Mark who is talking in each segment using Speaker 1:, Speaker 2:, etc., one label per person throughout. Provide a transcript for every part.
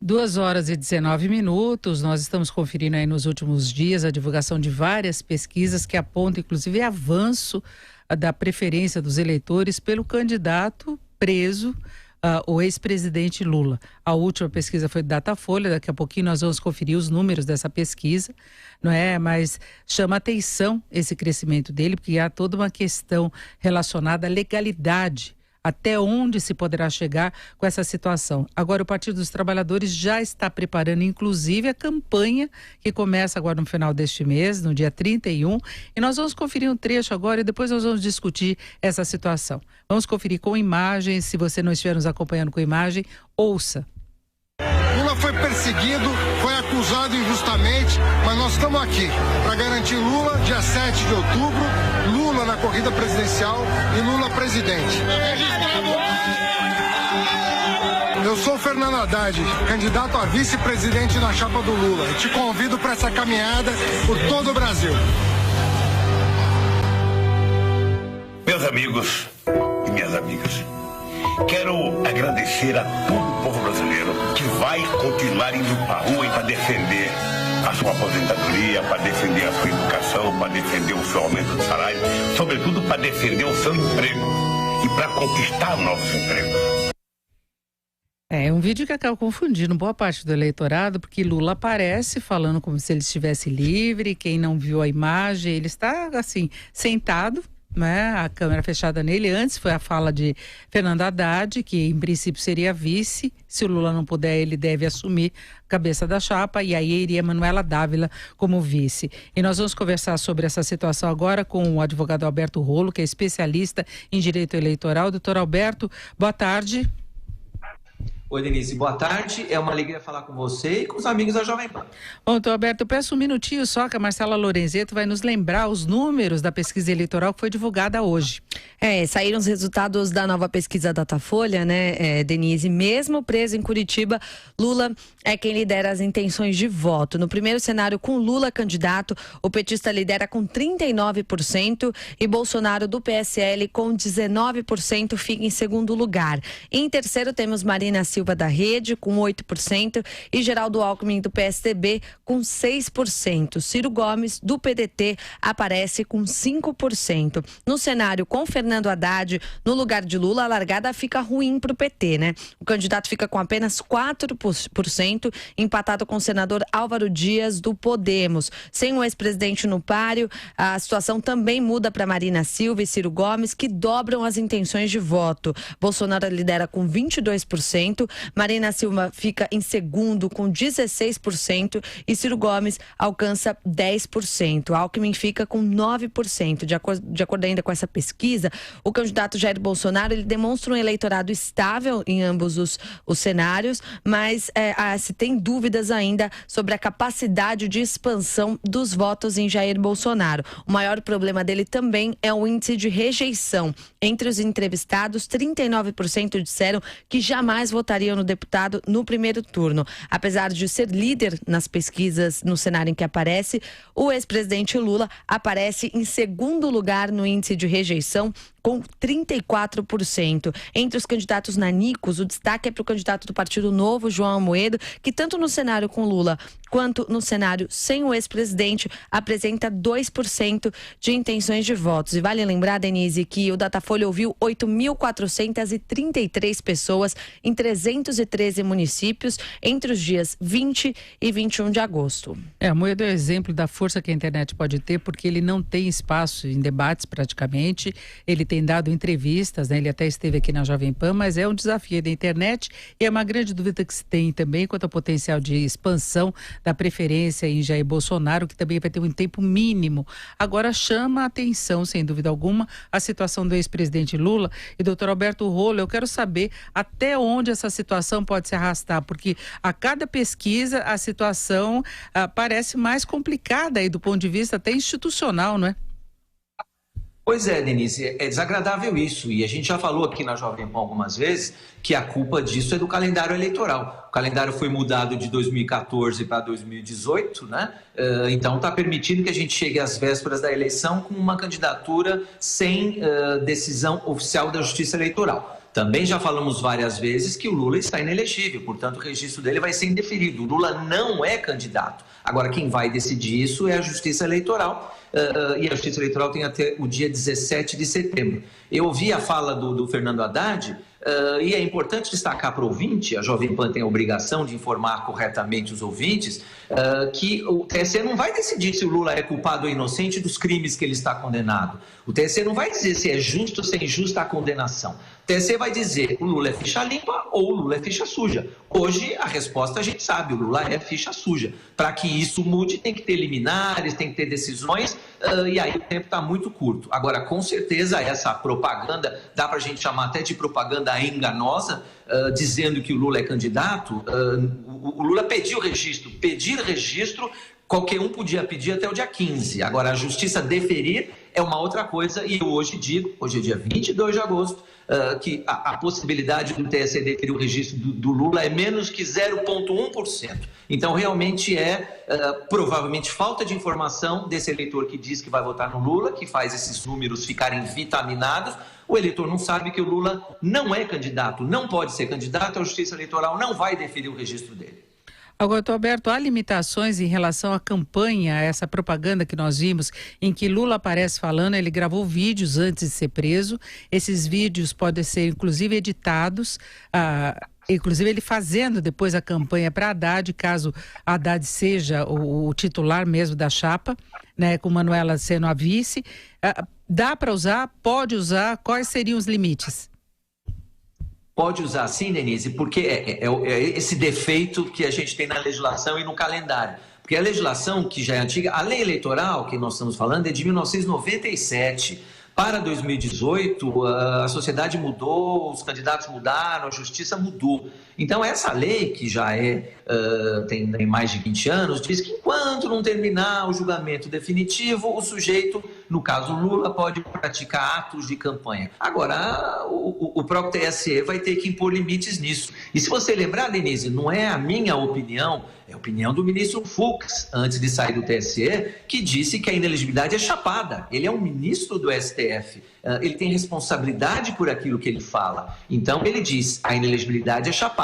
Speaker 1: 2h19, nós estamos conferindo aí nos últimos dias a divulgação de várias pesquisas que apontam, inclusive, avanço da preferência dos eleitores pelo candidato preso, o ex-presidente Lula. A última pesquisa foi do Datafolha, daqui a pouquinho nós vamos conferir os números dessa pesquisa, não é? Mas chama atenção esse crescimento dele, porque há toda uma questão relacionada à legalidade. Até onde se poderá chegar com essa situação? Agora, o Partido dos Trabalhadores já está preparando, inclusive, a campanha que começa agora no final deste mês, no dia 31, e nós vamos conferir um trecho agora e depois nós vamos discutir essa situação. Vamos conferir com imagens, se você não estiver nos acompanhando com imagem, ouça.
Speaker 2: Lula foi perseguido, foi acusado injustamente, mas nós estamos aqui para garantir Lula dia 7 de outubro, Lula na corrida presidencial e Lula presidente. Eu sou o Fernando Haddad, candidato a vice-presidente na chapa do Lula. E te convido para essa caminhada por todo o Brasil.
Speaker 3: Meus amigos e minhas amigas, quero agradecer a todo o povo brasileiro que vai continuar indo para a rua para defender a sua aposentadoria, para defender a sua educação, para defender o seu aumento de salário, sobretudo para defender o seu emprego e para conquistar novos empregos.
Speaker 1: É um vídeo que acaba confundindo boa parte do eleitorado, porque Lula aparece falando como se ele estivesse livre. Quem não viu a imagem, ele está assim, sentado, né? A câmera fechada nele. Antes foi a fala de Fernando Haddad, que em princípio seria vice. Se o Lula não puder, ele deve assumir a cabeça da chapa, e aí iria Manuela Dávila como vice. E nós vamos conversar sobre essa situação agora com o advogado Alberto Rolo, que é especialista em direito eleitoral. Doutor Alberto, boa tarde.
Speaker 4: Oi, Denise, boa tarde. É uma alegria falar com você e com os amigos da Jovem Pan.
Speaker 1: Bom, doutor Alberto, eu peço um minutinho só que a Marcela Lorenzetto vai nos lembrar os números da pesquisa eleitoral que foi divulgada hoje.
Speaker 5: Saíram os resultados da nova pesquisa Datafolha, né, Denise? Mesmo preso em Curitiba, Lula é quem lidera as intenções de voto. No primeiro cenário, com Lula candidato, o petista lidera com 39% e Bolsonaro do PSL com 19% fica em segundo lugar. Em terceiro, temos Marina Silva da Rede com 8% e Geraldo Alckmin do PSDB com 6%. Ciro Gomes do PDT aparece com 5%. No cenário com Fernando Haddad, no lugar de Lula, a largada fica ruim para o PT, né? O candidato fica com apenas 4%, empatado com o senador Álvaro Dias do Podemos. Sem o ex-presidente no páreo, a situação também muda para Marina Silva e Ciro Gomes, que dobram as intenções de voto. Bolsonaro lidera com 22%, Marina Silva fica em segundo com 16% e Ciro Gomes alcança 10%. Alckmin fica com 9%. De acordo ainda com essa pesquisa, o candidato Jair Bolsonaro ele demonstra um eleitorado estável em ambos os cenários, mas se tem dúvidas ainda sobre a capacidade de expansão dos votos em Jair Bolsonaro. O maior problema dele também é o índice de rejeição. Entre os entrevistados, 39% disseram que jamais votariam no deputado no primeiro turno. Apesar de ser líder nas pesquisas no cenário em que aparece, o ex-presidente Lula aparece em segundo lugar no índice de rejeição, com 34%. Entre os candidatos nanicos, o destaque é para o candidato do Partido Novo, João Amoedo, que tanto no cenário com Lula quanto no cenário sem o ex-presidente apresenta 2% de intenções de votos. E vale lembrar, Denise, que o Datafolha ouviu 8.433 pessoas em 313 municípios entre os dias 20 e 21 de agosto.
Speaker 1: Amoedo é exemplo da força que a internet pode ter, porque ele não tem espaço em debates praticamente, ele tem dado entrevistas, né? Ele até esteve aqui na Jovem Pan, mas é um desafio da internet e é uma grande dúvida que se tem também quanto ao potencial de expansão da preferência em Jair Bolsonaro, que também vai ter um tempo mínimo. Agora chama a atenção, sem dúvida alguma, a situação do ex-presidente Lula. E doutor Alberto Rolo, eu quero saber até onde essa situação pode se arrastar, porque a cada pesquisa a situação parece mais complicada aí do ponto de vista até institucional, não é?
Speaker 4: Pois é, Denise, é desagradável isso, e a gente já falou aqui na Jovem Pan algumas vezes que a culpa disso é do calendário eleitoral. O calendário foi mudado de 2014 para 2018, né? Então está permitindo que a gente chegue às vésperas da eleição com uma candidatura sem decisão oficial da Justiça Eleitoral. Também já falamos várias vezes que o Lula está inelegível, portanto o registro dele vai ser indeferido. O Lula não é candidato. Agora, quem vai decidir isso é a Justiça Eleitoral, e a Justiça Eleitoral tem até o dia 17 de setembro. Eu ouvi a fala do Fernando Haddad, e é importante destacar para o ouvinte, a Jovem Pan tem a obrigação de informar corretamente os ouvintes, que o TSE não vai decidir se o Lula é culpado ou inocente dos crimes que ele está condenado. O TSE não vai dizer se é justo ou se é injusta a condenação. O TSE vai dizer o Lula é ficha limpa ou o Lula é ficha suja. Hoje a resposta a gente sabe, o Lula é ficha suja. Para que isso mude tem que ter liminares, tem que ter decisões, e aí o tempo está muito curto. Agora, com certeza essa propaganda, dá para a gente chamar até de propaganda enganosa, dizendo que o Lula é candidato. O Lula pediu registro. Pedir registro, qualquer um podia pedir até o dia 15. Agora, a justiça deferir é uma outra coisa, e eu hoje digo, hoje é dia 22 de agosto, que a possibilidade do TSE deferir o registro do Lula é menos que 0,1%. Então, realmente provavelmente falta de informação desse eleitor que diz que vai votar no Lula, que faz esses números ficarem vitaminados. O eleitor não sabe que o Lula não é candidato, não pode ser candidato, a Justiça Eleitoral não vai deferir o registro dele.
Speaker 1: Agora, doutor Alberto, há limitações em relação à campanha, essa propaganda que nós vimos, em que Lula aparece falando, ele gravou vídeos antes de ser preso, esses vídeos podem ser, inclusive, editados, inclusive ele fazendo depois a campanha para Haddad, caso Haddad seja o titular mesmo da chapa, né, com Manuela sendo a vice. Dá para usar? Pode usar? Quais seriam os limites?
Speaker 4: Pode usar sim, Denise, porque é esse defeito que a gente tem na legislação e no calendário. Porque a legislação, que já é antiga, a lei eleitoral que nós estamos falando é de 1997. Para 2018, a sociedade mudou, os candidatos mudaram, a justiça mudou. Então, essa lei, que já tem mais de 20 anos, diz que enquanto não terminar o julgamento definitivo, o sujeito, no caso Lula, pode praticar atos de campanha. Agora, o próprio TSE vai ter que impor limites nisso. E se você lembrar, Denise, não é a minha opinião, é a opinião do ministro Fux, antes de sair do TSE, que disse que a inelegibilidade é chapada. Ele é um ministro do STF. Ele tem responsabilidade por aquilo que ele fala. Então, ele diz, a inelegibilidade é chapada.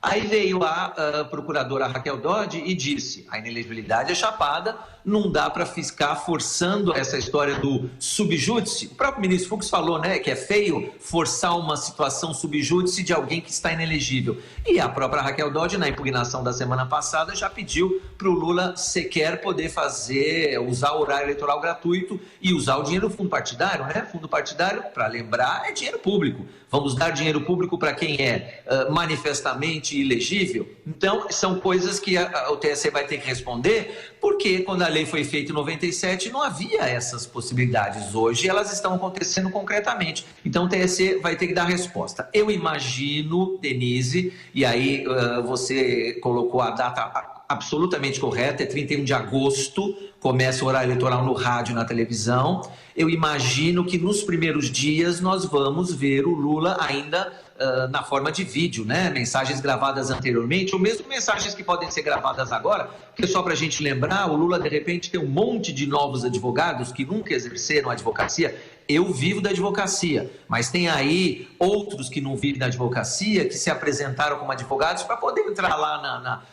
Speaker 4: Aí veio a procuradora Raquel Dodge e disse, a inelegibilidade é chapada, não dá para ficar forçando essa história do subjúdice. O próprio ministro Fux falou, né, que é feio forçar uma situação subjúdice de alguém que está inelegível. E a própria Raquel Dodge, na impugnação da semana passada, já pediu para o Lula sequer poder usar o horário eleitoral gratuito e usar o dinheiro do fundo partidário, né? Fundo partidário, para lembrar, é dinheiro público. Vamos dar dinheiro público para quem é manifestamente ilegível? Então, são coisas que o TSE vai ter que responder, porque quando a lei foi feita em 97 não havia essas possibilidades. Hoje elas estão acontecendo concretamente. Então o TSE vai ter que dar resposta. Eu imagino, Denise, e aí você colocou a data absolutamente correta, é 31 de agosto, começa o horário eleitoral no rádio e na televisão. Eu imagino que nos primeiros dias nós vamos ver o Lula ainda na forma de vídeo, né? Mensagens gravadas anteriormente, ou mesmo mensagens que podem ser gravadas agora, porque só para a gente lembrar, o Lula de repente tem um monte de novos advogados que nunca exerceram a advocacia. Eu vivo da advocacia, mas tem aí outros que não vivem da advocacia, que se apresentaram como advogados para poder entrar lá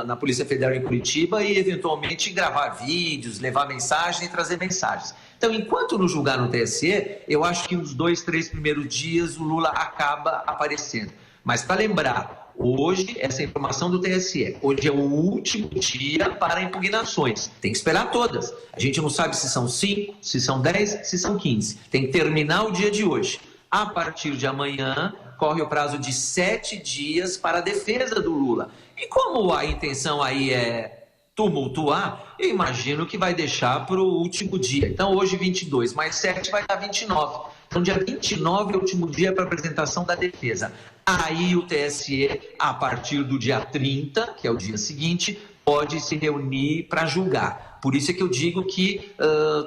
Speaker 4: na Polícia Federal em Curitiba e eventualmente gravar vídeos, levar mensagens e trazer mensagens. Então, enquanto não julgar no TSE, eu acho que nos 2, 3 primeiros dias o Lula acaba aparecendo. Mas para lembrar, hoje, essa informação do TSE, hoje é o último dia para impugnações. Tem que esperar todas. A gente não sabe se são 5, se são 10, se são 15. Tem que terminar o dia de hoje. A partir de amanhã, corre o prazo de 7 dias para a defesa do Lula. E como a intenção aí é tumultuar, eu imagino que vai deixar para o último dia. Então, hoje 22, mais 7 vai dar 29. Então, dia 29 é o último dia para a apresentação da defesa. Aí o TSE, a partir do dia 30, que é o dia seguinte, pode se reunir para julgar. Por isso é que eu digo que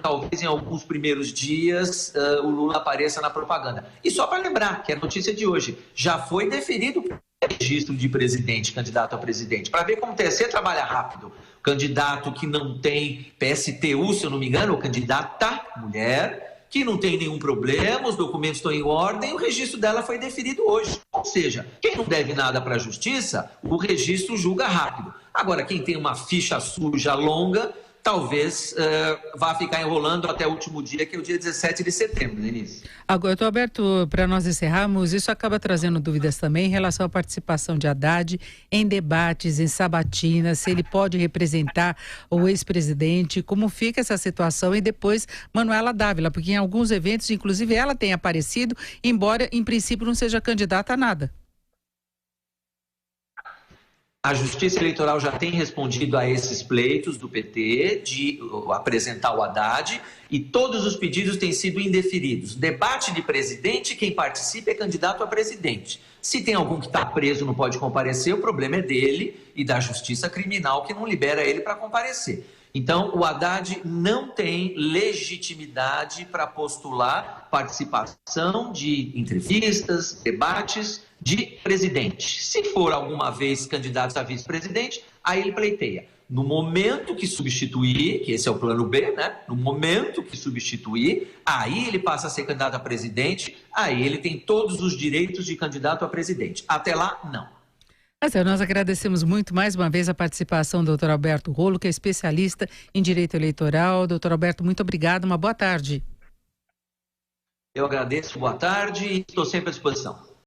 Speaker 4: talvez em alguns primeiros dias o Lula apareça na propaganda. E só para lembrar, que é a notícia de hoje, já foi deferido o registro de presidente, candidato a presidente, para ver como o TSE trabalha rápido. Candidato que não tem PSTU, se eu não me engano, ou candidata mulher, que não tem nenhum problema, os documentos estão em ordem, o registro dela foi deferido hoje. Ou seja, quem não deve nada para a justiça, o registro julga rápido. Agora, quem tem uma ficha suja longa, talvez vá ficar enrolando até o último dia, que é o dia 17 de setembro, Denise.
Speaker 1: Agora, doutor Alberto, para nós encerrarmos, isso acaba trazendo dúvidas também em relação à participação de Haddad em debates, em sabatinas, se ele pode representar o ex-presidente, como fica essa situação, e depois Manuela Dávila, porque em alguns eventos, inclusive, ela tem aparecido, embora em princípio não seja candidata a nada.
Speaker 4: A Justiça Eleitoral já tem respondido a esses pleitos do PT de apresentar o Haddad e todos os pedidos têm sido indeferidos. Debate de presidente, quem participa é candidato a presidente. Se tem algum que está preso não pode comparecer, o problema é dele e da Justiça Criminal que não libera ele para comparecer. Então, o Haddad não tem legitimidade para postular participação de entrevistas, debates de presidente. Se for alguma vez candidato a vice-presidente, aí ele pleiteia. No momento que substituir, que esse é o plano B, né? No momento que substituir, aí ele passa a ser candidato a presidente, aí ele tem todos os direitos de candidato a presidente. Até lá, não.
Speaker 1: Mas nós agradecemos muito mais uma vez a participação do Dr. Alberto Rolo, que é especialista em direito eleitoral. Dr. Alberto, muito obrigado, uma boa tarde.
Speaker 4: Eu agradeço, boa tarde e estou sempre à disposição.